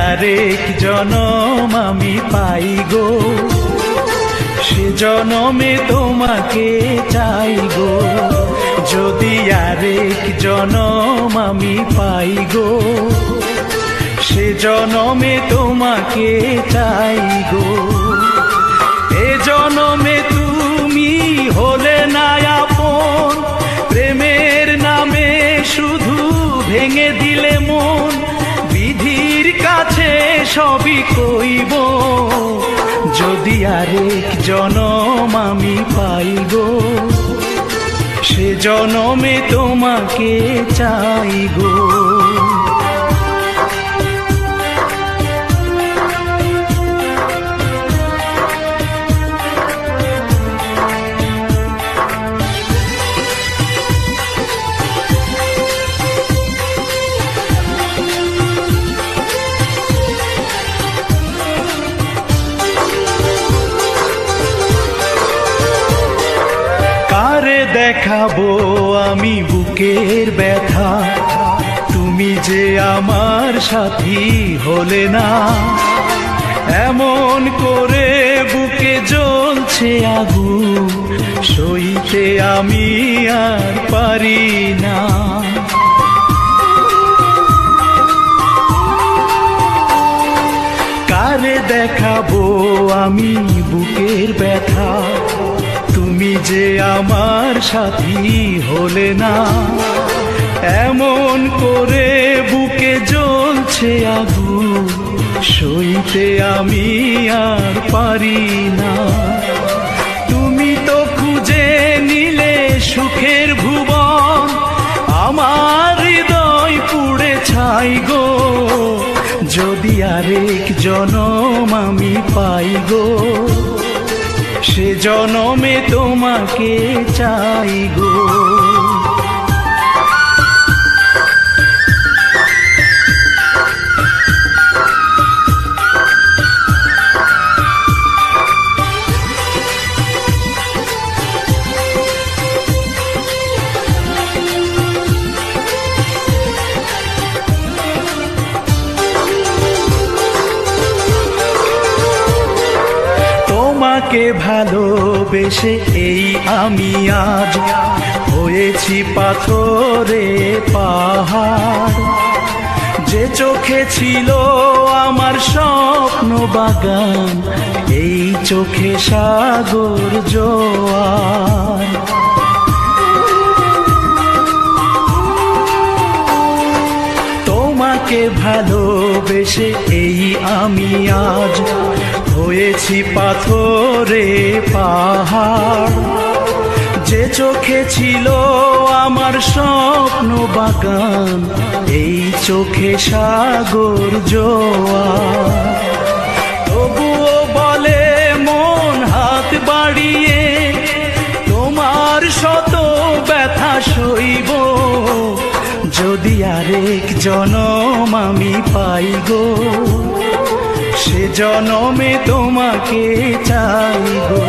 আরেক জনম আমি পাই গো, সে জনমে তোমাকে চাই গো। যদি আরেক জনম আমি পাই গো, সে জনমে তোমাকে চাই গো। এ জনমে তুমি হলে না আপন, প্রেমের নামে শুধু ভেঙে দিলে মন। বিধির কাছে সবই কইব, যদি আরেক জনম আমি পাই গো, সে জনমে তোমাকে চাই গো। কারে দেখাবো আমি বুকের ব্যথা, তুমি যে আমার সাথী হলে না। এমন করে বুকে জ্বলছে আগুন, সইতে আমি আর পারি না। কারে দেখাবো আমি বুকের ব্যথা, তুমি যে আমার সাথী হলে না। এমন করে বুকে জ্বলছে আগুন, সইতে আমি আর পারি না। তুমি তো খুঁজে নিলে সুখের ভুবন, আমার হৃদয় পুড়ে ছাই গো। যদি আরেক জনম আমি পাই গো, সে জনমে তোমাকে চাই গো। তোমাকে ভালোবেসে এই আমি আজ হয়েছি পাথরে পাহাড়। যে চোখে ছিল আমার স্বপ্ন বাগান, এই চোখে সাগর জোয়ার। তোমাকে ভালোবেসে এই আমি আজ হয়েছি পাথরে পাহাড়। যে চোখে ছিল আমার স্বপ্ন বাগান, এই চোখে সাগর জোয়ার। তবুও বলে মন হাত বাড়িয়ে, তোমার শত ব্যথা সইব। যদি আরেক জনম আমি পাই গো, সে জনমে তোমাকে চাই গো।